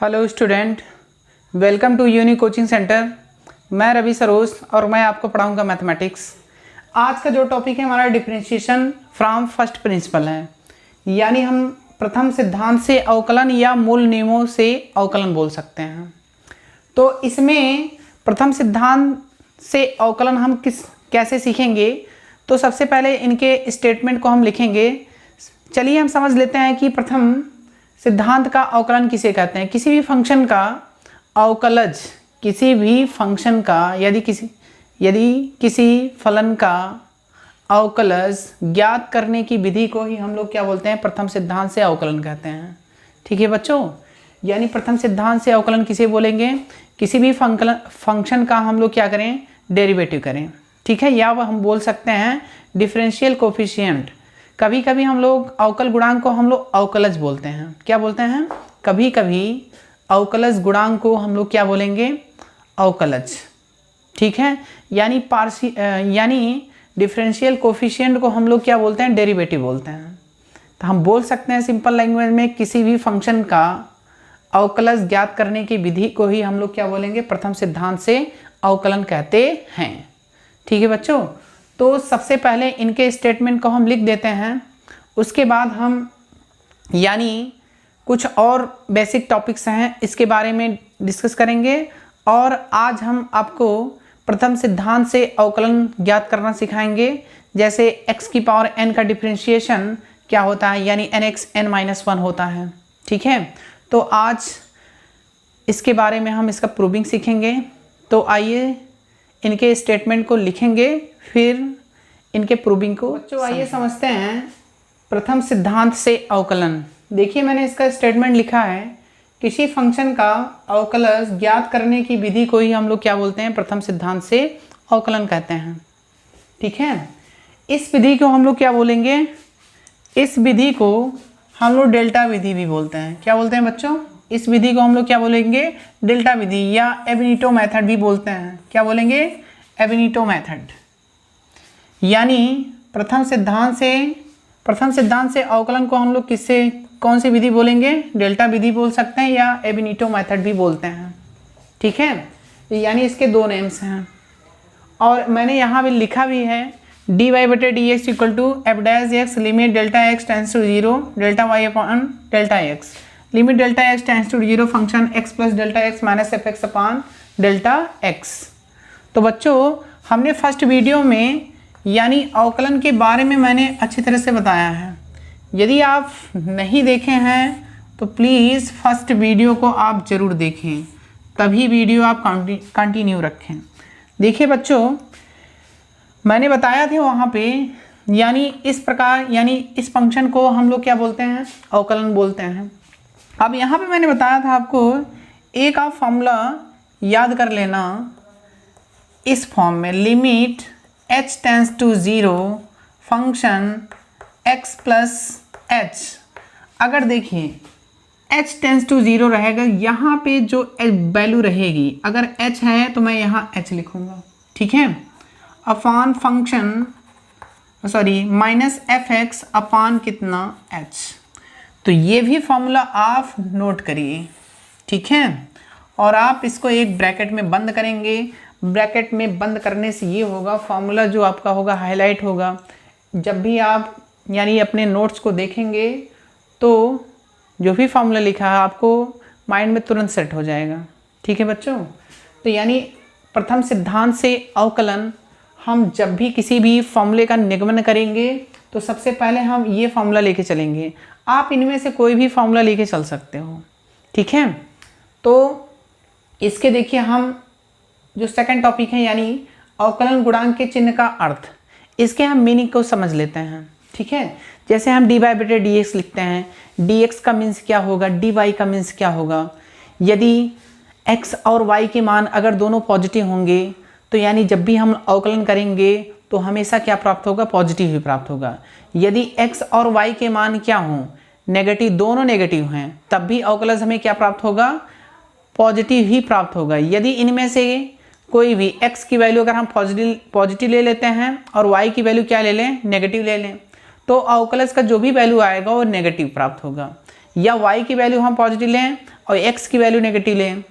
Hello student, welcome to uni coaching centre. मैं रवि सरोज और मैं आपको पढ़ाऊंगा मैथमेटिक्स। आज का जो टॉपिक है हमारा डिफरेंशिएशन फ्रॉम फर्स्ट प्रिंसिपल है, यानी हम प्रथम सिद्धांत से अवकलन या मूल नियमों से अवकलन बोल सकते हैं। तो इसमें प्रथम सिद्धांत से अवकलन हम कैसे सीखेंगे, तो सबसे पहले इनके स्टेटमेंट को हम लिखेंगे। चलिए हम समझ लेते हैं कि प्रथम सिद्धांत का अवकलन किसे कहते हैं। किसी भी फंक्शन का अवकलज, किसी भी फंक्शन का यदि किसी फलन का अवकलज ज्ञात करने की विधि को ही हम लोग क्या बोलते हैं, प्रथम सिद्धांत से अवकलन कहते हैं। ठीक है बच्चों, यानी प्रथम सिद्धांत से अवकलन किसे बोलेंगे, किसी भी फंक्शन का हम लोग क्या करें, डेरिवेटिव करें। ठीक है, या वह हम बोल सकते हैं डिफरेंशियल कोफिशिएंट। कभी कभी हम लोग अवकल गुणांक को हम लोग अवकलज बोलते हैं। क्या बोलते हैं, कभी कभी अवकलज गुणांक को हम लोग क्या बोलेंगे, अवकलज। ठीक है, यानी डिफरेंशियल कोफिशिएंट को हम लोग क्या बोलते हैं, डेरिवेटिव बोलते हैं। तो हम बोल सकते हैं सिंपल लैंग्वेज में, किसी भी फंक्शन का अवकलज ज्ञात करने की विधि को ही हम लोग क्या बोलेंगे, प्रथम सिद्धांत से अवकलन कहते हैं। ठीक है बच्चों, तो सबसे पहले इनके स्टेटमेंट को हम लिख देते हैं। उसके बाद हम यानी कुछ और बेसिक टॉपिक्स हैं, इसके बारे में डिस्कस करेंगे। और आज हम आपको प्रथम सिद्धांत से अवकलन ज्ञात करना सिखाएंगे। जैसे x की पावर n का डिफरेंशिएशन क्या होता है, यानी nx n-1 होता है। ठीक है, तो आज इसके बारे में हम इसका प्रूविंग सीखेंगे। तो आइए इनके स्टेटमेंट को लिखेंगे, फिर इनके प्रूविंग को बच्चों आइए समझते हैं। प्रथम सिद्धांत से अवकलन, देखिए मैंने इसका स्टेटमेंट लिखा है, किसी फंक्शन का अवकलज ज्ञात करने की विधि को ही हम लोग क्या बोलते हैं, प्रथम सिद्धांत से अवकलन कहते हैं। ठीक है, इस विधि को हम लोग क्या बोलेंगे, इस विधि को हम लोग डेल्टा विधि भी बोलते हैं। क्या बोलते हैं बच्चों, इस विधि को हम लोग क्या बोलेंगे, डेल्टा विधि या एबेनिटो मेथड भी बोलते हैं। क्या बोलेंगे, एबेनिटो मेथड। यानी प्रथम सिद्धांत से अवकलन को हम लोग कौन सी विधि बोलेंगे, डेल्टा विधि बोल सकते हैं या एबेनिटो मेथड भी बोलते हैं। ठीक है, यानी इसके दो नेम्स हैं। और मैंने यहाँ भी लिखा भी है, dy/dx equal to f dash x limit delta x tends to 0 delta y upon delta x, limit delta x tends to 0 function x plus delta x minus f x upon delta x. तो बच्चों हमने first video में यानी अवकलन के बारे में मैंने अच्छी तरह से बताया है। यदि आप नहीं देखे हैं तो प्लीज़ फर्स्ट वीडियो को आप ज़रूर देखें, तभी वीडियो आप कंटिन्यू रखें। देखिए बच्चों, मैंने बताया था वहाँ पे, यानी इस प्रकार, यानी इस फंक्शन को हम लोग क्या बोलते हैं, अवकलन बोलते हैं। अब यहाँ पे मैंने बताया था आपको, एक आप फॉर्मूला याद कर लेना इस फॉर्म में, limit h tends to 0 function x plus h। अगर देखिए h टेंस टू 0 रहेगा, यहाँ पे जो वैल्यू रहेगी, अगर h है तो मैं यहाँ h लिखूँगा। ठीक है, upon function minus f x upon कितना h। तो ये भी फॉर्मूला आप नोट करिए। ठीक है, और आप इसको एक ब्रैकेट में बंद करेंगे। ब्रैकेट में बंद करने से ये होगा, फॉर्मूला जो आपका होगा हाईलाइट होगा। जब भी आप यानी अपने नोट्स को देखेंगे तो जो भी फॉर्मूला लिखा है आपको माइंड में तुरंत सेट हो जाएगा। ठीक है बच्चों, तो यानी प्रथम सिद्धांत से अवकलन, हम जब भी किसी भी फॉर्मूले का निगमन करेंगे तो सबसे पहले हम ये फॉर्मूला लेके चलेंगे। आप इनमें से कोई भी फॉर्मूला लेके चल सकते हो। ठीक है, तो इसके देखिए हम जो सेकंड टॉपिक है, यानी अवकलन गुणांक के चिन्ह का अर्थ, इसके हम मीनिंग को समझ लेते हैं। ठीक है, जैसे हम dy/dx लिखते हैं, dx का मीन्स क्या होगा, dy का मीन्स क्या होगा। यदि x और y के मान अगर दोनों पॉजिटिव होंगे तो यानी जब भी हम अवकलन करेंगे तो हमेशा क्या प्राप्त होगा, पॉजिटिव ही प्राप्त होगा। यदि x और y के मान क्या हों, नेगेटिव, दोनों नेगेटिव हैं, तब भी अवकलज हमें क्या प्राप्त होगा, पॉजिटिव ही प्राप्त होगा। यदि इनमें से कोई भी x की वैल्यू अगर हम पॉजिटिव ले लेते हैं और y की वैल्यू क्या ले लें, नेगेटिव ले लें, तो अवकलज का जो भी वैल्यू आएगा वो नेगेटिव प्राप्त होगा। या y की वैल्यू हम पॉजिटिव लें और x की वैल्यू नेगेटिव लें,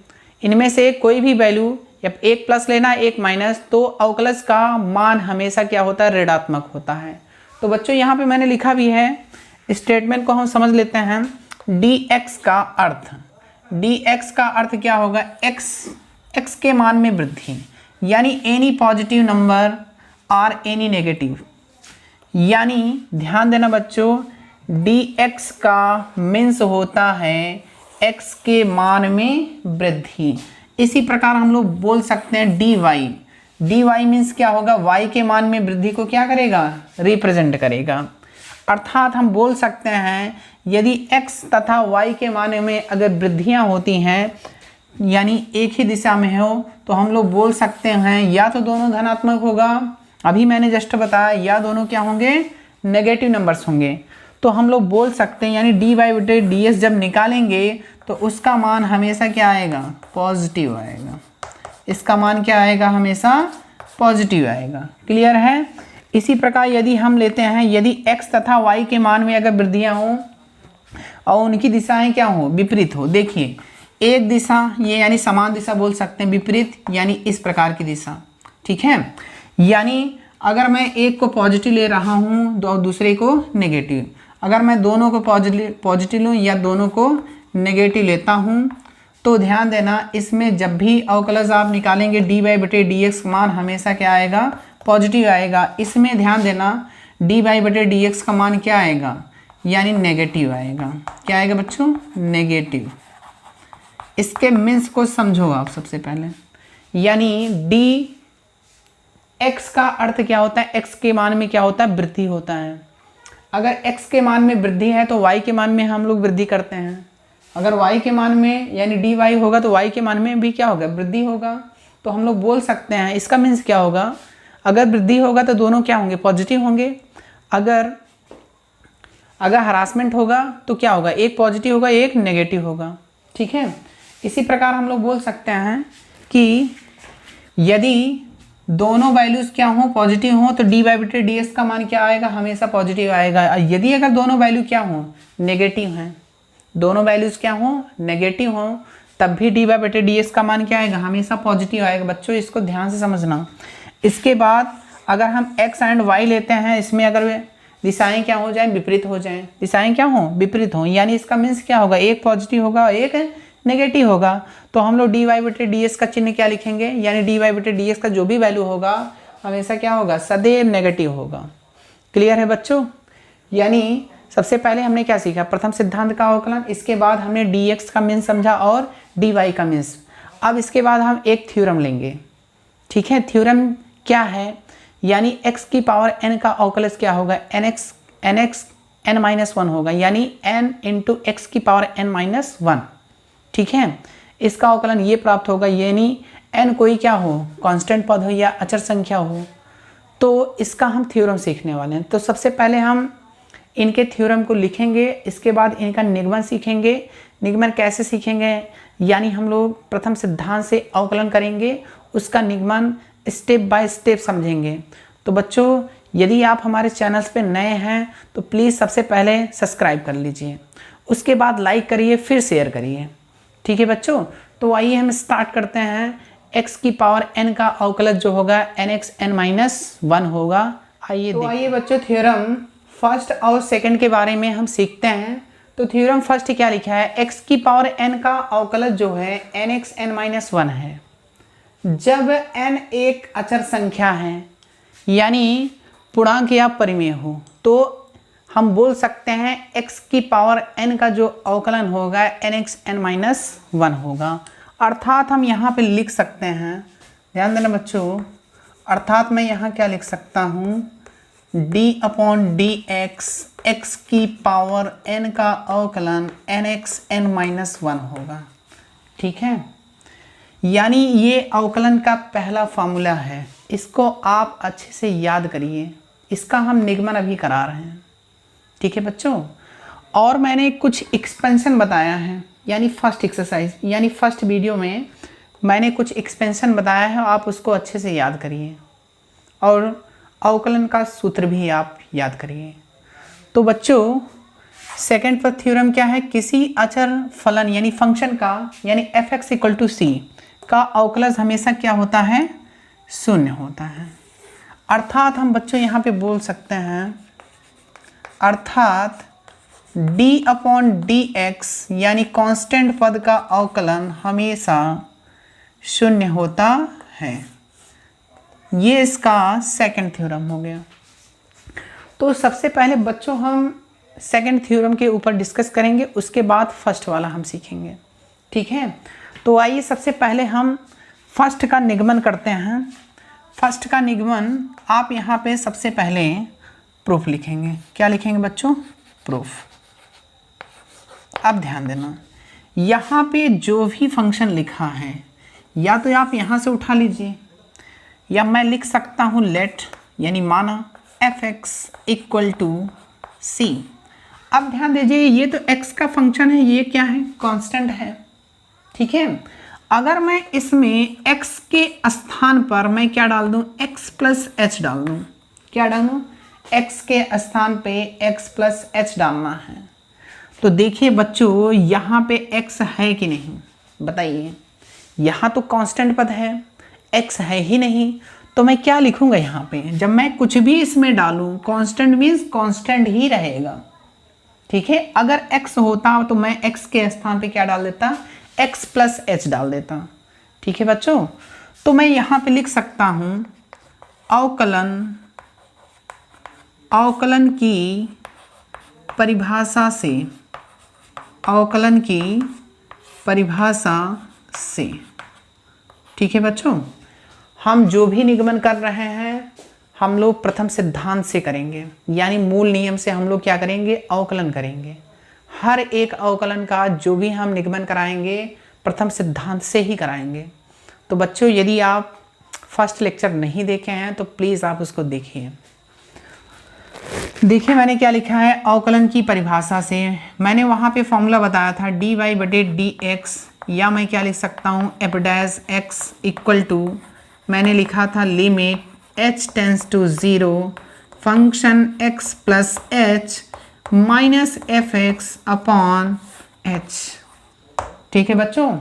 इनमें से कोई भी वैल्यू, या एक प्लस लेना एक माइनस, तो अवकलज का मान हमेशा क्या होता है, ऋणात्मक होता है। तो बच्चों यहाँ पे मैंने लिखा भी है, स्टेटमेंट को हम समझ लेते हैं। dx का अर्थ, dx का अर्थ क्या होगा, x के मान में वृद्धि, यानी एनी पॉजिटिव नंबर और एनी नेगेटिव, यानी ध्यान देना बच्चों, dx का मीन्स होता है x के मान में वृद्धि। इसी प्रकार हम लोग बोल सकते हैं dy मीन्स क्या होगा, y के मान में वृद्धि को क्या करेगा, रिप्रेजेंट करेगा। अर्थात हम बोल सकते हैं यदि x तथा y के मान में अगर वृद्धियां होती हैं, यानी एक ही दिशा में हो, तो हम लोग बोल सकते हैं या तो दोनों धनात्मक होगा, अभी मैंने जस्ट बताया, या दोनों क्या होंगे, नेगेटिव नंबर्स होंगे। तो हम लोग बोल सकते हैं यानी dy/ds जब निकालेंगे तो उसका मान हमेशा क्या आएगा, पॉजिटिव आएगा। इसका मान क्या आएगा, हमेशा पॉजिटिव आएगा। क्लियर है। इसी प्रकार यदि हम लेते हैं, यदि x तथा y के मान में अगर वृद्धियां हों और उनकी दिशाएं क्या हो, विपरीत हो। देखिए एक दिशा, ये यानी समान दिशा बोल सकते हैं, विपरीत यानी इस प्रकार की दिशा, ठीक है। यानी अगर मैं एक को पॉजिटिव ले रहा हूँ और दूसरे को नेगेटिव, अगर मैं दोनों को पॉजिटिव लूँ या दोनों को नेगेटिव लेता हूँ, तो ध्यान देना इसमें जब भी अवकलज आप निकालेंगे dy/dx मान हमेशा क्या आएगा, पॉजिटिव आएगा। इसमें ध्यान देना dy/dx का मान क्या आएगा, यानी नेगेटिव आएगा। क्या आएगा बच्चों, नेगेटिव। इसके मीन्स को समझो आप सबसे पहले, यानी dx का अर्थ क्या होता है, x के मान में क्या होता है, वृद्धि होता है। अगर x के मान में वृद्धि है तो y के मान में हम लोग वृद्धि करते हैं। अगर y के मान में यानी dy होगा तो y के मान में भी क्या होगा, वृद्धि होगा। तो हम लोग बोल सकते हैं इसका मीन्स क्या होगा, अगर वृद्धि होगा तो दोनों क्या होंगे, पॉजिटिव होंगे। अगर हरासमेंट होगा तो क्या होगा, एक पॉजिटिव होगा एक नेगेटिव होगा, ठीक है। इसी प्रकार हम लोग बोल सकते हैं कि यदि दोनों वैल्यूज क्या हो, पॉजिटिव हो, तो dy/ds का मान क्या आएगा, हमेशा पॉजिटिव आएगा। यदि अगर दोनों वैल्यू क्या हो, नेगेटिव हैं, दोनों वैल्यूज क्या हो, नेगेटिव हो, तब भी dy/ds का मान क्या आएगा, हमेशा पॉजिटिव आएगा। बच्चों इसको ध्यान से समझना। इसके बाद अगर हम x एंड y लेते हैं, इसमें अगर दिशाएं क्या हो जाएं, विपरीत हो जाएं, दिशाएं क्या हो, विपरीत हो, यानी इसका मीन्स क्या होगा, एक पॉजिटिव होगा एक नेगेटिव होगा। तो हम लोग dy/ds का चिन्ह क्या लिखेंगे, यानी dy/ds का जो भी वैल्यू होगा हमेशा क्या होगा, सदैव नेगेटिव होगा। क्लियर है बच्चों। यानी सबसे पहले हमने क्या सीखा, प्रथम सिद्धांत का अवकलन, इसके बाद हमने dx का मीन्स समझा और dy का मीन्स। अब इसके बाद हम एक थ्योरम लेंगे, ठीक है। थ्योरम क्या है, यानी x की पावर n का अवकलज क्या होगा, nx n-1 होगा, यानी n इंटू x की पावर n-1, ठीक है। इसका अवकलन ये प्राप्त होगा, यानी n कोई क्या हो, कांस्टेंट पद हो या अचर संख्या हो। तो इसका हम थ्योरम सीखने वाले हैं। तो सबसे पहले हम इनके थ्योरम को लिखेंगे, इसके बाद इनका निगमन सीखेंगे। निगमन कैसे सीखेंगे, यानी हम लोग प्रथम सिद्धांत से अवकलन करेंगे, उसका निगमन स्टेप बाय स्टेप समझेंगे। तो बच्चों यदि आप हमारे चैनल्स पे नए हैं तो प्लीज़ सबसे पहले सब्सक्राइब कर लीजिए, उसके बाद लाइक करिए, फिर शेयर करिए, ठीक है बच्चों। तो आइए हम स्टार्ट करते हैं। x की पावर n का अवकलज जो होगा nx n-1 होगा। आइए बच्चों थ्योरम फर्स्ट और सेकंड के बारे में हम सीखते हैं। तो थ्योरम फर्स्ट क्या लिखा है, x की पावर n का अवकलज जो है nx n-1 है। जब n एक अचर संख्या है यानी पूर्णांक या परिमेय हो, तो हम बोल सकते हैं x की पावर n का जो अवकलन होगा nx n-1 होगा। अर्थात हम यहाँ पे लिख सकते हैं, ध्यान देना बच्चों, अर्थात मैं यहाँ क्या लिख सकता हूँ, d/dx x की पावर n का अवकलन nx n-1 होगा, ठीक है। यानी ये अवकलन का पहला फॉर्मूला है, इसको आप अच्छे से याद करिए। इसका हम निगमन अभी करा रहे हैं, ठीक है बच्चों। और मैंने कुछ एक्सपेंशन बताया है, यानी फर्स्ट एक्सरसाइज यानी फर्स्ट वीडियो में मैंने कुछ एक्सपेंशन बताया है, आप उसको अच्छे से याद करिए और अवकलन का सूत्र भी आप याद करिए। तो बच्चों सेकेंड पर थ्योरम क्या है, किसी अचर फलन यानी फंक्शन का यानी f(x = c) का अवकलज हमेशा क्या होता है, शून्य होता है। अर्थात हम बच्चों यहाँ पे बोल सकते हैं, अर्थात d/dx यानी कांस्टेंट पद का अवकलन हमेशा शून्य होता है। ये इसका सेकंड थ्योरम हो गया। तो सबसे पहले बच्चों हम सेकंड थ्योरम के ऊपर डिस्कस करेंगे, उसके बाद फर्स्ट वाला हम सीखेंगे, ठीक है। तो आइए सबसे पहले हम फर्स्ट का निगमन करते हैं। फर्स्ट का निगमन आप यहाँ पे सबसे पहले प्रूफ लिखेंगे। क्या लिखेंगे बच्चों, प्रूफ। अब ध्यान देना, यहाँ पे जो भी फंक्शन लिखा है या तो आप यहाँ से उठा लीजिए या मैं लिख सकता हूँ लेट यानी माना f(x = c)। अब ध्यान दीजिए, ये तो x का फंक्शन है, ये क्या है, कांस्टेंट है, ठीक है। अगर मैं इसमें x के स्थान पर मैं क्या डाल दूं, x + h डाल दूं। क्या डालूं, x के स्थान पे x + h डालना है। तो देखिए बच्चों, यहाँ पे x है कि नहीं बताइए, यहाँ तो कांस्टेंट पद है, x है ही नहीं, तो मैं क्या लिखूंगा यहाँ पे, जब मैं कुछ भी इसमें डालूं कांस्टेंट मीन्स कांस्टेंट ही रहेगा, ठीक है। अगर x होता तो मैं x के स्थान पे क्या डाल देता, x + h डाल देता, ठीक है बच्चों। तो मैं यहाँ पे लिख सकता हूँ अवकलन की परिभाषा से, अवकलन की परिभाषा से, ठीक है बच्चों। हम जो भी निगमन कर रहे हैं हम लोग प्रथम सिद्धांत से करेंगे, यानी मूल नियम से हम लोग क्या करेंगे, अवकलन करेंगे। हर एक अवकलन का जो भी हम निगमन कराएंगे प्रथम सिद्धांत से ही कराएंगे। तो बच्चों यदि आप फर्स्ट लेक्चर नहीं देखे हैं तो प्लीज़ आप उसको देखिए। देखिए मैंने क्या लिखा है, अवकलन की परिभाषा से मैंने वहाँ पे फॉर्मूला बताया था dy/dx, या मैं क्या लिख सकता हूँ f(x = मैंने लिखा था limit h tends to 0 function x + h minus f(x/h), ठीक है बच्चों।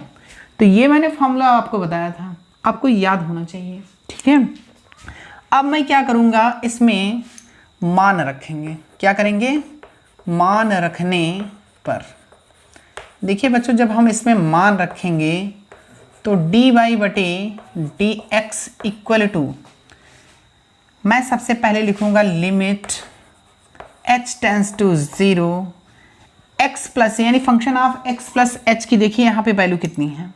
तो ये मैंने फॉर्मूला आपको बताया था, आपको याद होना चाहिए, ठीक है। अब मैं क्या करूँगा, इसमें मान रखेंगे। क्या करेंगे, मान रखने पर देखिए बच्चों, जब हम इसमें मान रखेंगे तो dy/dx = मैं सबसे पहले लिखूंगा limit h tends to 0 x plus यानी फंक्शन ऑफ x + h की देखिए यहाँ पे वैल्यू कितनी है,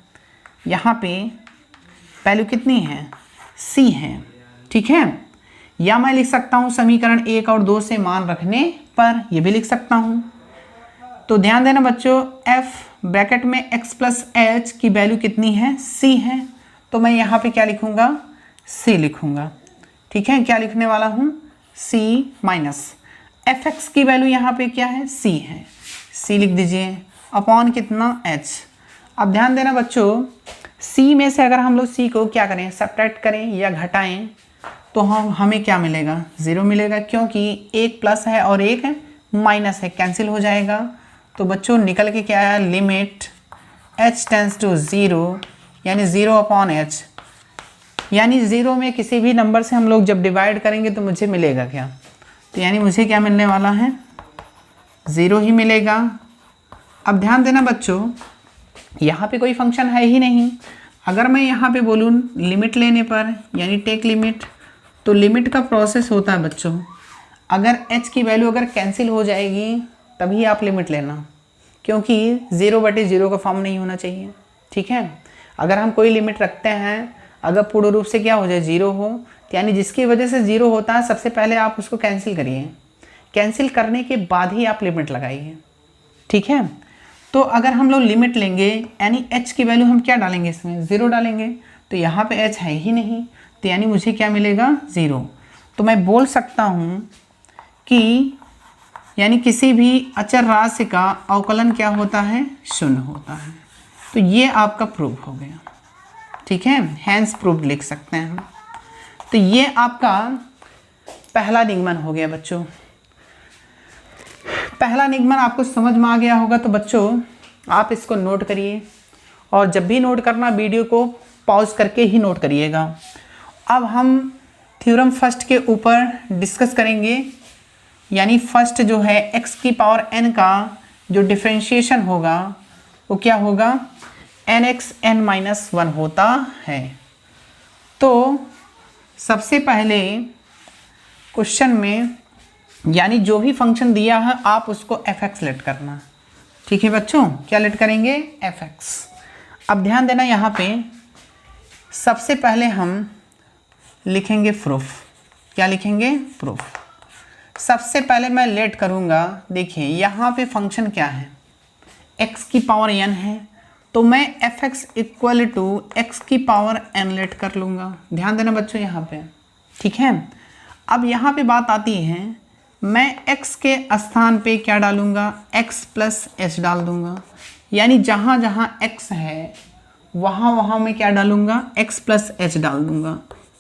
यहाँ पे वैल्यू कितनी है, c है, ठीक है। या मैं लिख सकता हूँ समीकरण 1 और 2 से मान रखने पर, ये भी लिख सकता हूँ। तो ध्यान देना बच्चों, f ब्रैकेट में x + h की वैल्यू कितनी है, c है। तो मैं यहाँ पे क्या लिखूँगा, c लिखूँगा, ठीक है। क्या लिखने वाला हूँ, c माइनस fx की वैल्यू यहाँ पे क्या है, c है, c लिख दीजिए अपॉन कितना, h। अब ध्यान देना बच्चों, c में से अगर हम लोग c को क्या करें, सब्ट्रैक्ट करें या घटाएं तो हमें क्या मिलेगा, 0 मिलेगा, क्योंकि एक प्लस है और एक माइनस है, कैंसिल हो जाएगा। तो बच्चों निकल के क्या आया, लिमिट h टेंड्स टू 0 यानी 0/h, यानी 0 में किसी भी नंबर से हम लोग जब डिवाइड करेंगे तो मुझे मिलेगा क्या, तो यानी मुझे क्या मिलने वाला है, 0 ही मिलेगा। अब ध्यान देना बच्चों, यहाँ पे कोई फंक्शन है ही नहीं। अगर मैं यहाँ पे बोलूँ लिमिट लेने पर यानी टेक लिमिट, तो लिमिट का प्रोसेस होता है बच्चों, अगर h की वैल्यू अगर कैंसिल हो जाएगी तभी आप लिमिट लेना, क्योंकि 0/0 का फॉर्म नहीं होना चाहिए, ठीक है। अगर हम कोई लिमिट रखते हैं, अगर पूर्ण रूप से क्या हो जाए, 0 हो, तो यानी जिसकी वजह से 0 होता है सबसे पहले आप उसको कैंसिल करिए, कैंसिल करने के बाद ही आप लिमिट लगाइए, ठीक है। तो अगर हम लोग लिमिट लेंगे यानी h की वैल्यू हम क्या डालेंगे, इसमें 0 डालेंगे, तो यहाँ पे h है ही नहीं, तो यानी मुझे क्या मिलेगा, 0। तो मैं बोल सकता हूँ कि यानी किसी भी अचर राशि का अवकलन क्या होता है, शून्य होता है। तो ये आपका प्रूफ हो गया, ठीक है, हैंस प्रूफ लिख सकते हैं। तो ये आपका पहला निगमन हो गया बच्चों। पहला निगमन आपको समझ में आ गया होगा, तो बच्चों आप इसको नोट करिए, और जब भी नोट करना वीडियो को पॉज करके ही नोट करिएगा। अब हम थ्योरम फर्स्ट के ऊपर डिस्कस करेंगे, यानी फर्स्ट जो है x की पावर n का जो डिफरेंशिएशन होगा वो क्या होगा, nx n-1 होता है। तो सबसे पहले क्वेश्चन में यानी जो भी फंक्शन दिया है आप उसको fx लेट करना, ठीक है बच्चों। क्या लेट करेंगे, fx। अब ध्यान देना यहाँ पे सबसे पहले हम लिखेंगे प्रूफ। क्या लिखेंगे, प्रूफ। सबसे पहले मैं लेट करूँगा, देखिए यहाँ पे फंक्शन क्या है, x की पावर n है, तो मैं fx इक्वल टू x की पावर n लेट कर लूँगा। ध्यान देना बच्चों यहाँ पे, ठीक है। अब यहाँ पे बात आती है, मैं x के स्थान पे क्या डालूँगा, x प्लस h डाल दूँगा, यानी जहाँ जहाँ x है वहाँ वहाँ मैं क्या डालूँगा, x प्लस h डाल दूँगा,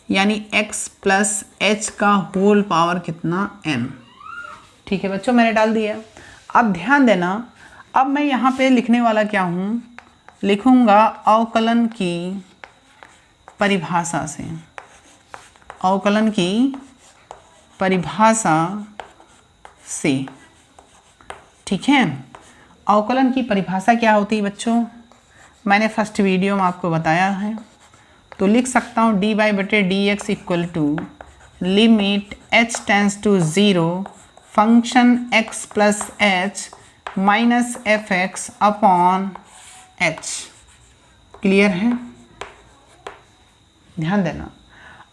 यानी x प्लस h का होल पावर कितना, n। ठीक है बच्चों, मैंने डाल दिया। अब ध्यान देना, अब मैं यहाँ पे लिखने वाला क्या हूँ, लिखूँगा अवकलन की परिभाषा से, अवकलन की परिभाषा से, ठीक है। अवकलन की परिभाषा क्या होती है बच्चों, मैंने फर्स्ट वीडियो में आपको बताया है। तो लिख सकता हूँ dy/dx equal to limit h tends to 0 function x plus h minus fx upon h। Clear है, ध्यान देना।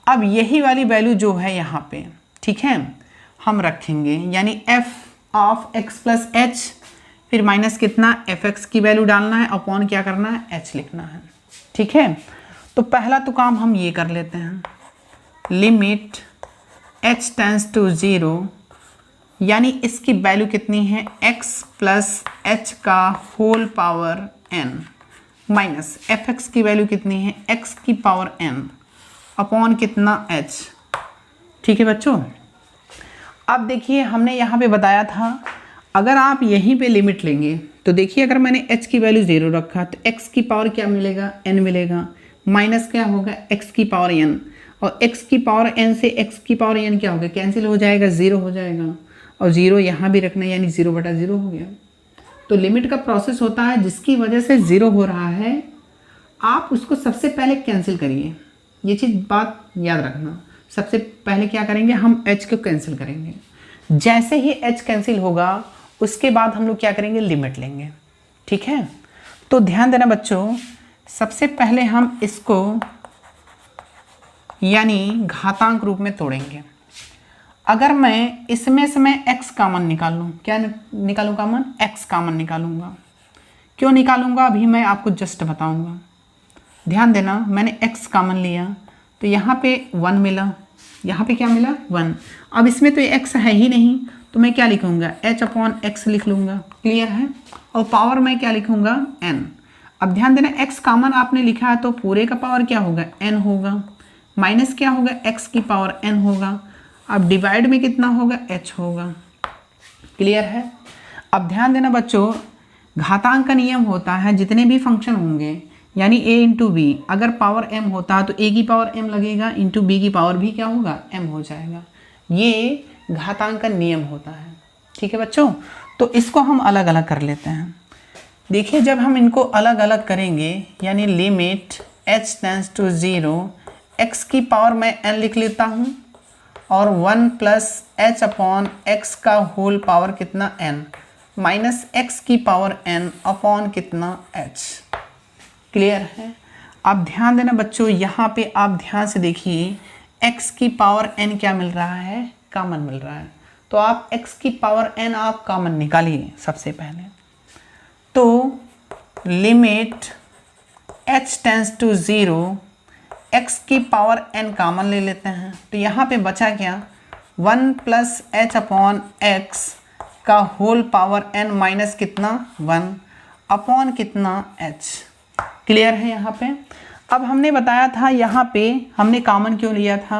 अब यही वाली वैल्यू जो है यहाँ पे, ठीक है, हम रखेंगे, यानी f of x plus h, फिर माइनस कितना, fx की वैल्यू डालना है, अपॉन क्या करना है, h लिखना है, ठीक है। तो पहला तो काम हम ये कर लेते हैं, लिमिट h टेंस टू 0, यानी इसकी वैल्यू कितनी है, x प्लस h का whole power n, minus fx की वैल्यू कितनी है, x की पावर n, अपॉन कितना, h। ठीक है बच्चों। अब देखिए हमने यहाँ पे बताया था, अगर आप यहीं पे लिमिट लेंगे तो देखिए अगर मैंने h की वैल्यू 0 रखा तो x की पावर क्या मिलेगा, n मिलेगा, माइनस क्या होगा, x की पावर n, और x की पावर n से x की पावर n क्या होगा, कैंसिल हो जाएगा, 0 हो जाएगा, और 0 यहाँ भी रखना, यानी 0/0 हो गया। तो लिमिट का प्रोसेस होता है जिसकी वजह से 0 हो रहा है, आप उसको सबसे पहले कैंसिल करिए, ये चीज़ बात याद रखना। सबसे पहले क्या करेंगे, हम h को कैंसिल करेंगे। जैसे ही h कैंसिल होगा उसके बाद हम लोग क्या करेंगे, लिमिट लेंगे, ठीक है। तो ध्यान देना बच्चों, सबसे पहले हम इसको यानी घातांक रूप में तोड़ेंगे। अगर मैं इसमें से मैं x कॉमन निकाल लूँ, क्या निकालूँ कॉमन, x कॉमन निकालूंगा। क्यों निकालूंगा अभी मैं आपको जस्ट बताऊंगा। ध्यान देना, मैंने x कॉमन लिया तो यहाँ पे 1 मिला, यहाँ पे क्या मिला, 1। अब इसमें तो ये x है ही नहीं, तो मैं क्या लिखूँगा, h/x लिख लूँगा। क्लियर है, और पावर मैं क्या लिखूँगा, n। अब ध्यान देना, x कॉमन आपने लिखा है तो पूरे का पावर क्या होगा, n होगा, माइनस क्या होगा, x की पावर n होगा। अब डिवाइड में कितना होगा, h होगा। क्लियर है। अब ध्यान देना बच्चों, घातांक का नियम होता है जितने भी फंक्शन होंगे, यानी a इंटू बी, अगर पावर m होता है तो a की पावर m लगेगा, इंटू b की पावर भी क्या होगा, m हो जाएगा। ये घातांक का नियम होता है, ठीक है बच्चों। तो इसको हम अलग अलग कर लेते हैं। देखिए जब हम इनको अलग अलग करेंगे, यानी limit h tends to 0, x की पावर मैं n लिख लेता हूँ, और 1 प्लस h अपॉन x का होल पावर कितना, n, माइनस x की पावर n अपॉन कितना, h। क्लियर है। अब ध्यान देना बच्चों, यहाँ पे आप ध्यान से देखिए, x की पावर n क्या मिल रहा है, कॉमन मिल रहा है। तो आप x की पावर n आप कॉमन निकालिए सबसे पहले। तो limit h tends to 0, x की पावर n कॉमन ले लेते हैं, तो यहाँ पे बचा क्या, 1 प्लस h अपॉन x का होल पावर n माइनस कितना, 1 अपॉन कितना, h। क्लियर है यहाँ पे। अब हमने बताया था यहाँ पे हमने कॉमन क्यों लिया था,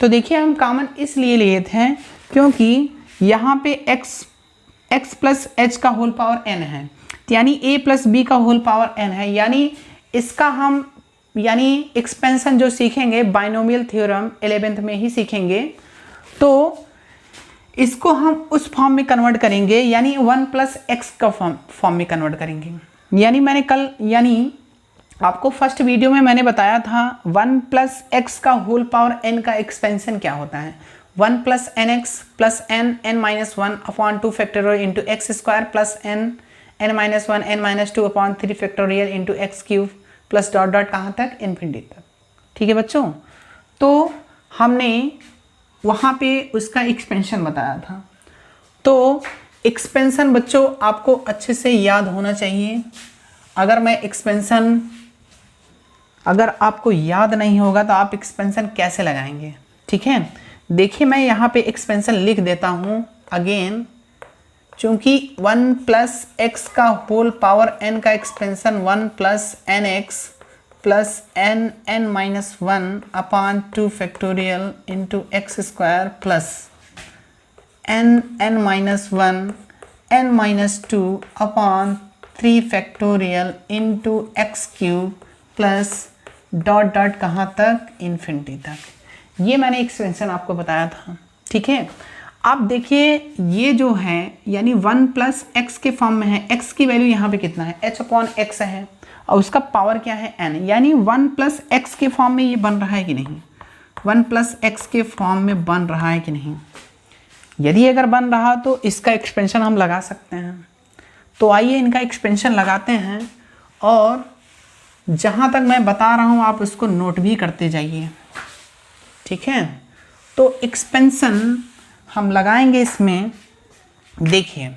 तो देखिए हम कॉमन इसलिए लिए थे क्योंकि यहाँ पे x प्लस एच का होल पावर n है, यानी a प्लस बी का होल पावर n है। यानी इसका हम एक्सपेंशन जो सीखेंगे बाइनोमियल थ्योरम 11th में ही सीखेंगे, तो इसको हम उस फॉर्म में कन्वर्ट करेंगे, यानी 1 प्लस एक्स का फॉर्म में कन्वर्ट करेंगे। यानी मैंने कल आपको फर्स्ट वीडियो में मैंने बताया था 1 प्लस एक्स का होल पावर n का एक्सपेंशन क्या होता है, 1 plus n x plus n n minus one upon 2 factorial into x square plus n n minus one n minus two upon 3 factorial into x cube plus dot dot कहाँ तक, infinity तक। ठीक है बच्चों, तो हमने वहाँ पे उसका एक्सपेंशन बताया था। तो एक्सपेंशन बच्चों आपको अच्छे से याद होना चाहिए। अगर आपको याद नहीं होगा तो आप एक्सपेंशन कैसे लगाएंगे। ठीक है, देखिए मैं यहाँ पे एक्सपेंशन लिख देता हूँ अगेन, चूँकि 1 प्लस एक्स का होल पावर n का expansion 1 plus n x plus n n minus one upon 2 factorial into x square plus n n minus one n minus two upon 3 factorial into x cube plus dot dot कहाँ तक, infinity तक। ये मैंने expansion आपको बताया था। ठीक है, आप देखिए ये जो है यानी 1 प्लस एक्स के फॉर्म में है, x की वैल्यू यहाँ पे कितना है, h अपॉन एक्स है और उसका पावर क्या है n, यानी 1 प्लस एक्स के फॉर्म में ये बन रहा है कि नहीं, 1 प्लस एक्स के फॉर्म में बन रहा है कि नहीं। यदि अगर बन रहा तो इसका एक्सपेंशन हम लगा सकते हैं। तो आइए इनका एक्सपेंशन लगाते हैं और जहाँ तक मैं बता रहा हूँ आप उसको नोट भी करते जाइए। ठीक है, तो एक्सपेंशन हम लगाएंगे इसमें। देखिए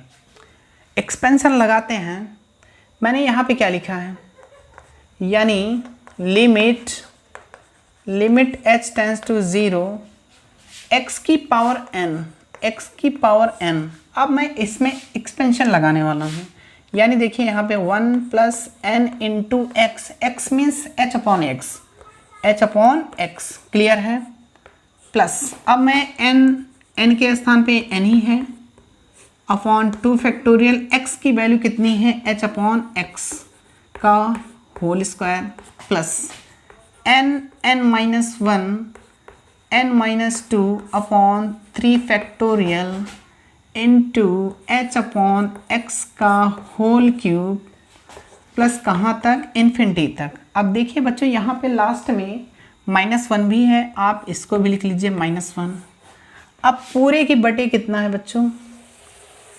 एक्सपेंशन लगाते हैं, मैंने यहाँ पे क्या लिखा है, यानी limit h tends to 0 x की पावर n। अब मैं इसमें एक्सपेंशन लगाने वाला हूँ, यानी देखिए यहाँ पे 1 plus n into x, x means h upon x, clear है, प्लस अब मैं n के स्थान पे n ही है अपॉन 2 फैक्टोरियल x की वैल्यू कितनी है, h अपॉन एक्स का whole square plus n minus one n minus two upon 3 factorial into h upon x का होल क्यूब प्लस कहाँ तक, इन्फिनिटी तक। अब देखिए बच्चों यहाँ पे लास्ट में -1 भी है, आप इसको भी लिख लीजिए -1। अब पूरे की बटे कितना है बच्चों,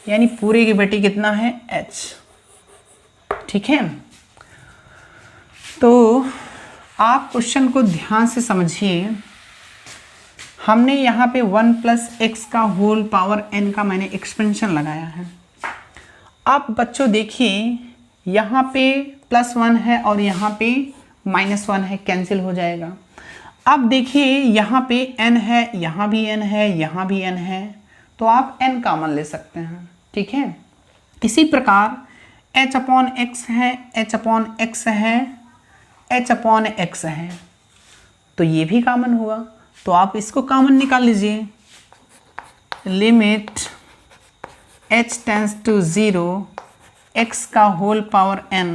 यानी पूरे की बटे कितना है, h। ठीक है, तो आप क्वेश्चन को ध्यान से समझिए। हमने यहाँ पे 1 प्लस एक्स का होल पावर n का मैंने एक्सपेंशन लगाया है। अब बच्चों देखिए यहाँ पे +1 है और यहाँ पे -1 है, कैंसिल हो जाएगा। अब देखिए यहाँ पे n है, यहाँ भी n है, यहाँ भी n है, तो आप n कॉमन ले सकते हैं। ठीक है, इसी प्रकार h अपॉन एक्स है, h अपॉन एक्स है, h अपॉन एक्स है, तो ये भी कॉमन हुआ, तो आप इसको कॉमन निकाल लीजिए। Limit h tends to 0 x का होल पावर n,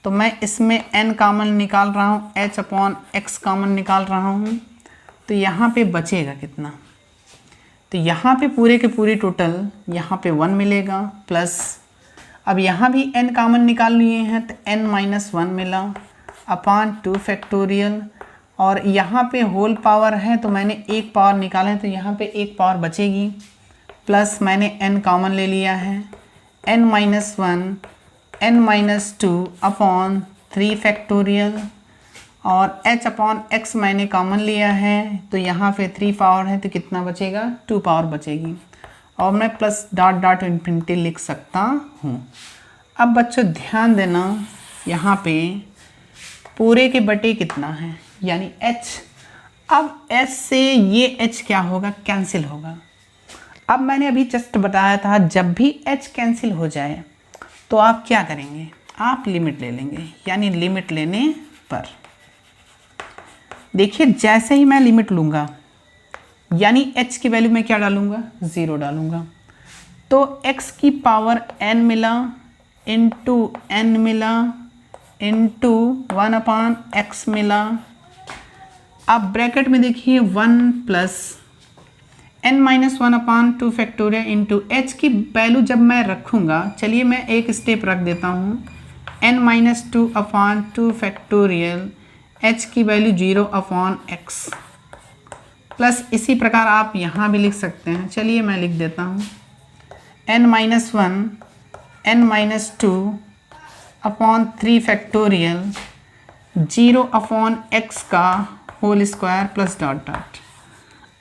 तो मैं इसमें n कॉमन निकाल रहा हूँ, h अपॉन एक्स कॉमन निकाल रहा हूँ, तो यहाँ पे बचेगा कितना, तो यहाँ पे पूरे के पूरे टोटल यहाँ पे 1 मिलेगा प्लस, अब यहाँ भी n कॉमन निकाल लिए हैं तो n माइनस 1 मिला अपॉन 2 फैक्टोरियल, और यहाँ पे होल पावर है तो मैंने एक पावर निकाला है तो यहाँ पे एक पावर बचेगी, प्लस मैंने n कॉमन ले लिया है, n minus 1 n minus 2 upon 3 factorial, और h अपॉन एक्स मैंने कॉमन लिया है तो यहाँ पे 3 पावर है तो कितना बचेगा, 2 पावर बचेगी, और मैं प्लस डॉट डॉट इन्फिनिटी लिख सकता हूँ। अब बच्चों ध्यान देना, यहाँ पे पूरे के बटे कितना है, यानी h। अब h से ये h क्या होगा, कैंसिल होगा। अब मैंने अभी जस्ट बताया था जब भी h कैंसिल हो जाए तो आप क्या करेंगे, आप लिमिट ले लेंगे, यानी लिमिट लेने पर देखिए जैसे ही मैं लिमिट लूँगा यानी h की वैल्यू में क्या डालूँगा, 0 डालूँगा, तो x की पावर n मिला इंटू n मिला इंटू 1/x मिला। अब ब्रैकेट में देखिए 1 plus n-1/2 factorial into h की वैल्यू जब मैं रखूँगा, चलिए मैं एक स्टेप रख देता हूँ, n-2/2 फैक्टोरियल, h की वैल्यू 0/x प्लस इसी प्रकार आप यहाँ भी लिख सकते हैं। चलिए मैं लिख देता हूँ n-1 n-2/3 फैक्टोरियल 0/x का whole square plus dot dot.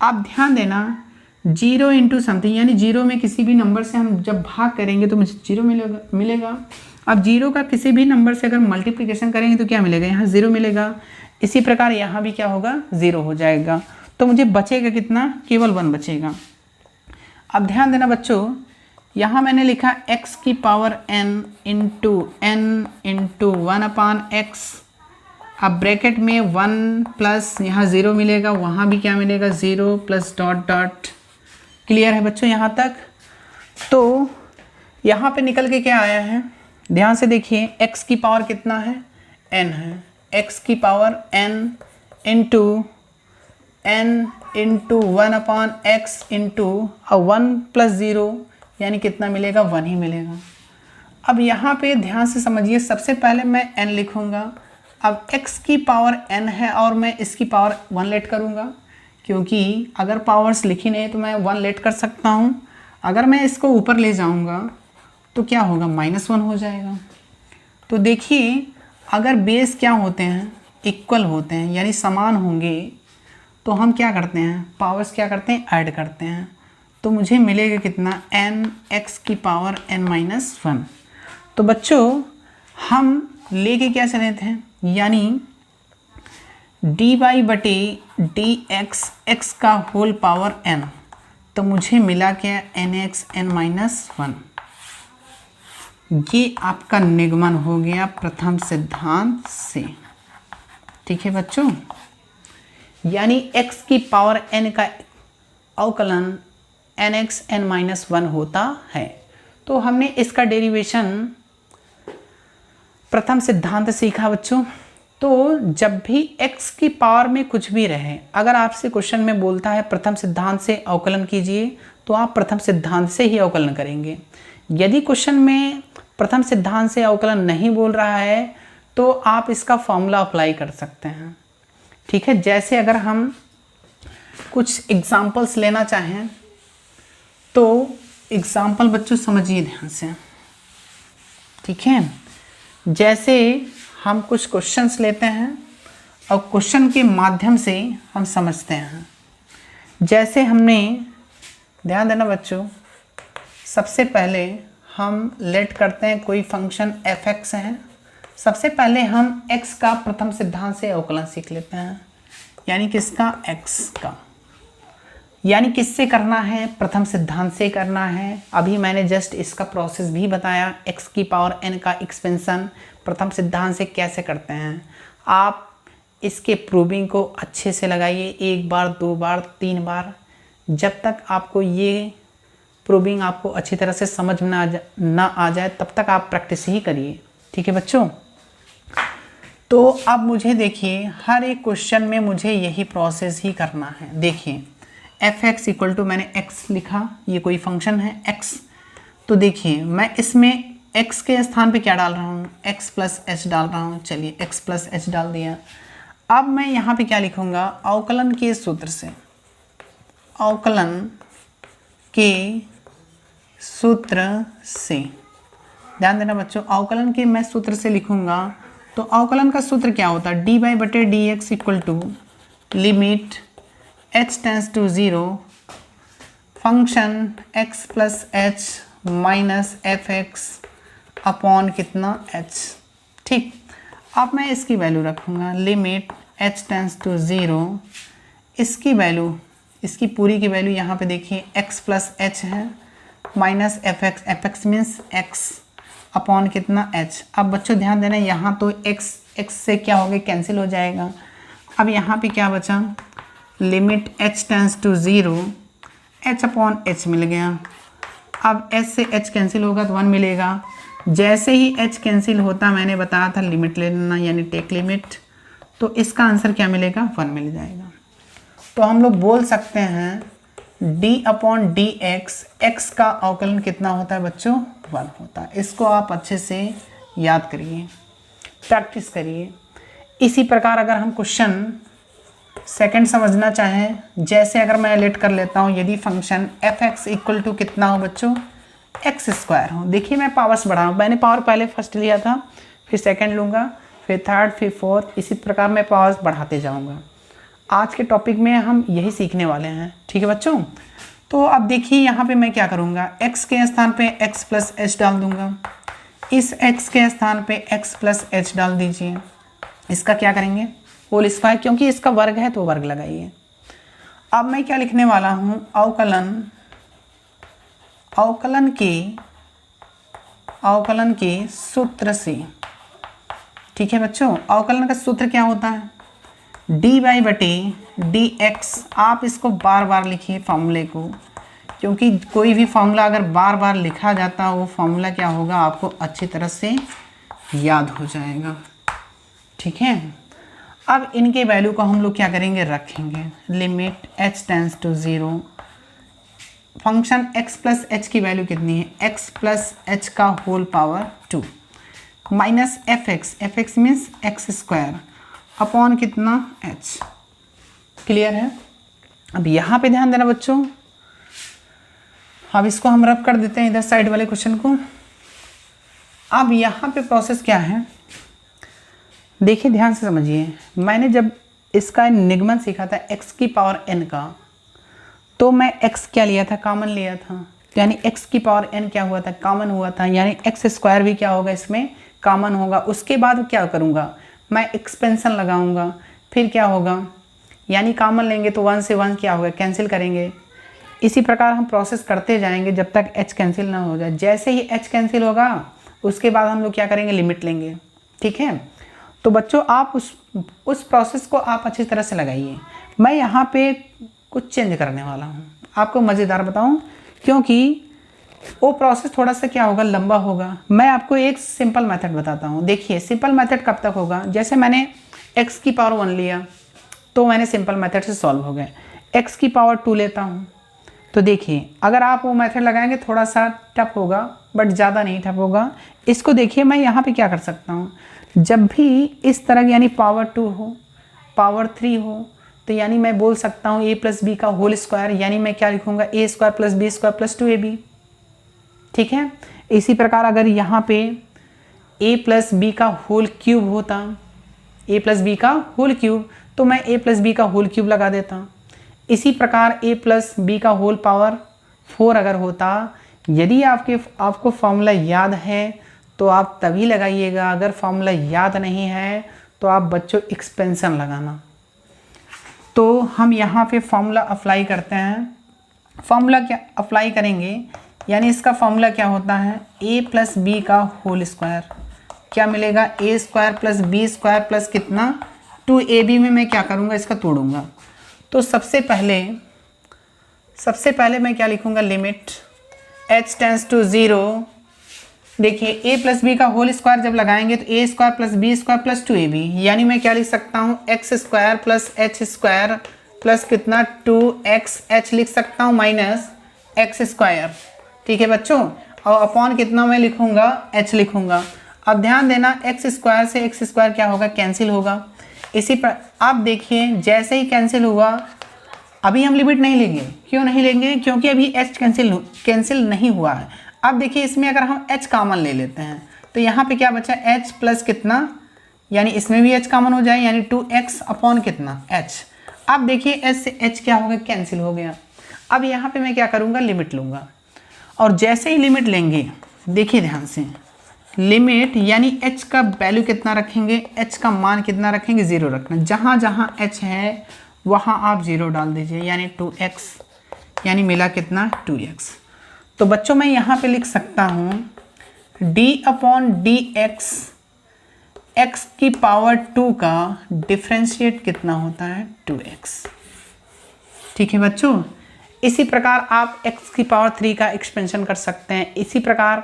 आप ध्यान देना 0 इंटू समथिंग, यानी 0 में किसी भी नंबर से हम जब भाग करेंगे तो मुझे 0 मिलेगा। अब 0 का किसी भी नंबर से अगर मल्टीप्लिकेशन करेंगे तो क्या मिलेगा, यहाँ 0 मिलेगा। इसी प्रकार यहाँ भी क्या होगा, 0 हो जाएगा। तो मुझे बचेगा कितना, केवल 1 बचेगा। अब ध्यान देना बच्चों, यहाँ मैंने लिखा x की पावर n इंटू 1/x। अब ब्रैकेट में 1 प्लस यहाँ 0 मिलेगा, वहाँ भी क्या मिलेगा, 0 प्लस डॉट डॉट। क्लियर है बच्चों यहाँ तक? तो यहाँ पे निकल के क्या आया है, ध्यान से देखिए, x की पावर कितना है, n है। x की power n into 1/x into 1 plus 0 यानी कितना मिलेगा, 1 ही मिलेगा। अब यहाँ पे ध्यान से समझिए, सबसे पहले मैं n लिखूँगा। अब x की पावर n है और मैं इसकी पावर 1 लेट करूँगा, क्योंकि अगर पावर्स लिखी नहीं तो मैं 1 लेट कर सकता हूँ। अगर मैं इसको ऊपर ले जाऊँगा तो क्या होगा, -1 हो जाएगा। तो देखिए, अगर बेस क्या होते हैं, इक्वल होते हैं यानी समान होंगे, तो हम क्या करते हैं, पावर्स क्या करते हैं, ऐड करते हैं। तो मुझे मिलेगा कितना, n x की पावर n-1। तो बच्चों हम लेके क्या चले थे, यानी dy/dx x का होल पावर n। तो मुझे मिला क्या, nx n-1। ये आपका निगमन हो गया प्रथम सिद्धांत से। ठीक है बच्चों, यानी x की पावर n का अवकलन nx n-1 होता है। तो हमने इसका डेरिवेशन प्रथम सिद्धांत सीखा बच्चों। तो जब भी x की पावर में कुछ भी रहे, अगर आपसे क्वेश्चन में बोलता है प्रथम सिद्धांत से अवकलन कीजिए, तो आप प्रथम सिद्धांत से ही अवकलन करेंगे। यदि क्वेश्चन में प्रथम सिद्धांत से अवकलन नहीं बोल रहा है तो आप इसका फॉर्मूला अप्लाई कर सकते हैं। ठीक है, जैसे अगर हम कुछ एग्जाम्पल्स लेना चाहें तो एग्जाम्पल बच्चों समझिए ध्यान से। ठीक है, जैसे हम कुछ क्वेश्चंस लेते हैं और क्वेश्चन के माध्यम से हम समझते हैं। जैसे हमने, ध्यान देना बच्चों, सबसे पहले हम लेट करते हैं कोई फंक्शन f(x) है। सबसे पहले हम x का प्रथम सिद्धांत से अवकलन सीख लेते हैं, यानी किसका, x का। यानी किससे करना है, प्रथम सिद्धांत से करना है। अभी मैंने जस्ट इसका प्रोसेस भी बताया, x की पावर n का एक्सपेंशन प्रथम सिद्धांत से कैसे करते हैं। आप इसके प्रूविंग को अच्छे से लगाइए, 1 बार 2 बार 3 बार, जब तक आपको ये प्रूविंग आपको अच्छी तरह से समझ में ना आ जाए तब तक आप प्रैक्टिस ही करिए। ठीक है बच्चों, तो अब मुझे देखिए, हर एक क्वेश्चन में मुझे यही प्रोसेस ही करना है। देखिए f(x) इक्वल टू, मैंने x लिखा, ये कोई फंक्शन है x। तो देखिए मैं इसमें x के स्थान पे क्या डाल रहा हूँ, x प्लस h डाल रहा हूँ। चलिए x प्लस h डाल दिया। अब मैं यहाँ पे क्या लिखूँगा, अवकलन के सूत्र से, अवकलन के सूत्र से। ध्यान देना बच्चों, अवकलन के मैं सूत्र से लिखूँगा तो अवकलन का सूत्र क्या होता है, dy/dx equal to limit h tends to 0 function x plus h minus f(x) upon कितना, h। ठीक, अब मैं इसकी वैल्यू रखूँगा, लिमिट h टेंस टू 0, इसकी वैल्यू, इसकी पूरी की वैल्यू यहाँ पे देखिए x प्लस h है, minus f(x) means x upon कितना, h। अब बच्चों ध्यान देना, यहाँ तो x से क्या हो गया, कैंसिल हो जाएगा। अब यहाँ पे क्या बचा, limit h tends to 0, h upon h मिल गया। अब h से h कैंसिल होगा तो 1 मिलेगा। जैसे ही h कैंसिल होता, मैंने बताया था लिमिट ले लेना, यानी टेक लिमिट, तो इसका आंसर क्या मिलेगा? 1 मिल जाएगा। तो हम लोग बोल सकते हैं d/dx, x का अवकलन कितना होता है बच्चों? 1 होता है। इसको आप अच्छे से याद करिए, प्रैक्टिस करिए। इसी प्रकार अगर हम क्वेश्चन सेकंड समझना चाहें, जैसे अगर मैं लेट कर लेता हूँ, यदि फंक्शन f(x) इक्वल टू कितना हो बच्चों? x² हो। देखिए मैं पावर्स बढ़ा रहा हूँ, मैंने पावर पहले फर्स्ट लिया था, फिर सेकंड लूँगा, फिर थर्ड, फिर फोर्थ, इसी प्रकार मैं पावर्स बढ़ाते जाऊँगा। आज के टॉपिक में हम यही सीखने वाले हैं, ठीक है बच्चों। तो अब देखिए यहाँ पे मैं क्या करूँगा, x के स्थान पे x प्लस h डाल दूँगा, इस x के स्थान पे x प्लस h डाल दीजिए। इसका क्या करेंगे? होल स्क्वायर, क्योंकि इसका वर्ग है तो वर्ग लगाइए। अब मैं क्या लिखने वाला हूँ? अवकलन के सूत्र से, ठीक है बच्चों। अवकलन का सूत्र क्या होता है? dy/dx। आप इसको बार बार लिखिए फॉर्मूले को, क्योंकि कोई भी फॉर्मूला अगर बार बार लिखा जाता है, वो फॉर्मूला क्या होगा आपको अच्छी तरह से याद हो जाएगा, ठीक है। अब इनके वैल्यू को हम लोग क्या करेंगे? रखेंगे। Limit h tends to 0, function x plus h की वैल्यू कितनी है? x प्लस h का whole power 2 minus fx means x² upon कितना? h। क्लियर है? अब यहाँ पे ध्यान देना बच्चों। अब इसको हम रब कर देते हैं इधर साइड वाले क्वेश्चन को। अब यहाँ पे प्रोसेस क्या है, देखिए ध्यान से समझिए। मैंने जब इसका निगमन सीखा था x की पावर n का, तो मैं x क्या लिया था? कॉमन लिया था, यानी x की पावर n क्या हुआ था? कॉमन हुआ था, यानी x² भी क्या होगा? इसमें कॉमन होगा। उसके बाद क्या करूँगा? मैं एक्सपेंशन लगाऊंगा, फिर क्या होगा? यानी कॉमन लेंगे तो 1 से 1 क्या होगा? कैंसिल करेंगे। इसी प्रकार हम प्रोसेस करते जाएंगे जब तक h कैंसिल ना हो जाए। जैसे ही h कैंसिल होगा, उसके बाद हम लोग क्या करेंगे? लिमिट लेंगे, ठीक है। तो बच्चों आप उस प्रोसेस को आप अच्छी तरह से लगाइए। मैं यहाँ पे कुछ चेंज करने वाला हूँ, आपको मज़ेदार बताऊँ, क्योंकि वो प्रोसेस थोड़ा सा क्या होगा? लंबा होगा। मैं आपको एक सिंपल मेथड बताता हूँ। देखिए सिंपल मेथड कब तक होगा? जैसे मैंने x की पावर 1 लिया, तो मैंने सिंपल मेथड से सॉल्व हो गए। x की पावर 2 लेता हूँ, तो देखिए अगर आप वो मेथड लगाएंगे थोड़ा सा टफ होगा, बट ज़्यादा नहीं टफ होगा। इसको देखिए मैं यहाँ पे क्या कर सकता हूँ, जब भी इस तरह यानी पावर 2 हो, पावर 3 हो, तो यानी मैं बोल सकता हूँ a प्लस बी का होल स्क्वायर, यानी मैं क्या लिखूँगा? a² plus b² plus 2ab, ठीक है। इसी प्रकार अगर यहाँ पे a प्लस बी का होल क्यूब होता, a प्लस बी का होल क्यूब, तो मैं a प्लस बी का होल क्यूब लगा देता। इसी प्रकार a प्लस बी का होल पावर 4 अगर होता, यदि आपको फॉर्मूला याद है तो आप तभी लगाइएगा, अगर फॉर्मूला याद नहीं है तो आप बच्चों एक्सपेंशन लगाना। तो हम यहाँ पे फॉर्मूला अप्लाई करते हैं। फॉर्मूला क्या अप्लाई करेंगे, यानी इसका फॉर्मूला क्या होता है? a प्लस बी का होल स्क्वायर, क्या मिलेगा? a² प्लस b² प्लस कितना? 2ab में मैं क्या करूँगा? इसका तोड़ूंगा। तो सबसे पहले मैं क्या लिखूँगा? Limit h tends to 0। देखिए a प्लस बी का होल स्क्वायर जब लगाएंगे तो a² plus b² plus 2ab, यानी मैं क्या लिख सकता हूँ? x² प्लस h² प्लस कितना? 2xh लिख सकता हूँ माइनस x², ठीक है बच्चों। और अपॉन कितना मैं लिखूँगा? h लिखूँगा। अब ध्यान देना, x² से x² क्या होगा? कैंसिल होगा। इसी पर आप देखिए जैसे ही कैंसिल हुआ, अभी हम लिमिट नहीं लेंगे। क्यों नहीं लेंगे? क्योंकि अभी h कैंसिल नहीं हुआ है। अब देखिए इसमें अगर हम h कॉमन ले लेते हैं, तो यहाँ पे क्या बचा? h प्लस कितना, यानी इसमें भी h कॉमन हो जाए, यानी 2x अपॉन कितना? h। अब देखिए h से h क्या हो गया? कैंसिल हो गया। अब यहाँ पे मैं क्या करूँगा? लिमिट लूँगा। और जैसे ही लिमिट लेंगे, देखिए ध्यान से, लिमिट यानी h का वैल्यू कितना रखेंगे? h का मान कितना रखेंगे? 0 रखना। जहाँ जहाँ h है वहाँ आप 0 डाल दीजिए, यानी 2x, यानी मिला कितना? 2x। तो बच्चों मैं यहाँ पे लिख सकता हूँ d/dx, x की पावर 2 का डिफ्रेंशिएट कितना होता है? 2x, ठीक है बच्चों। इसी प्रकार आप x की पावर 3 का एक्सपेंशन कर सकते हैं। इसी प्रकार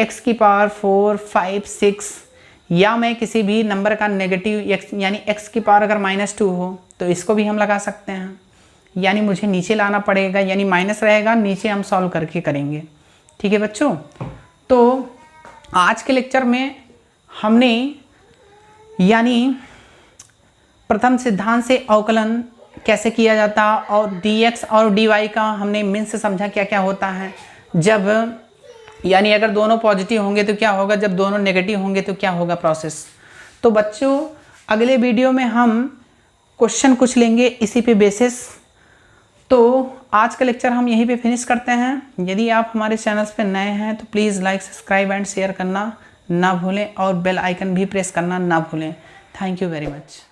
x की पावर 4, 5, 6 या मैं किसी भी नंबर का नेगेटिव x यानी x की पावर अगर -2 हो तो इसको भी हम लगा सकते हैं। यानी मुझे नीचे लाना पड़ेगा, यानी माइनस रहेगा, नीचे हम सॉल्व करके करेंगे। ठीक है बच्चों, तो आज के लेक्चर में हमने यानी प्रथम सिद्धांत से अवकलन कैसे किया जाता और dx और dy का हमने मीन्स से समझा क्या क्या होता है। जब यानी अगर दोनों पॉजिटिव होंगे तो क्या होगा, जब दोनों नेगेटिव होंगे तो क्या होगा प्रोसेस। तो बच्चों अगले वीडियो में हम क्वेश्चन कुछ लेंगे इसी पे बेसिस। तो आज का लेक्चर हम यहीं पे फिनिश करते हैं। यदि आप हमारे चैनल्स पे नए हैं तो please like, subscribe and share करना ना भूलें और बेल आइकन भी प्रेस करना ना भूलें। Thank you very much.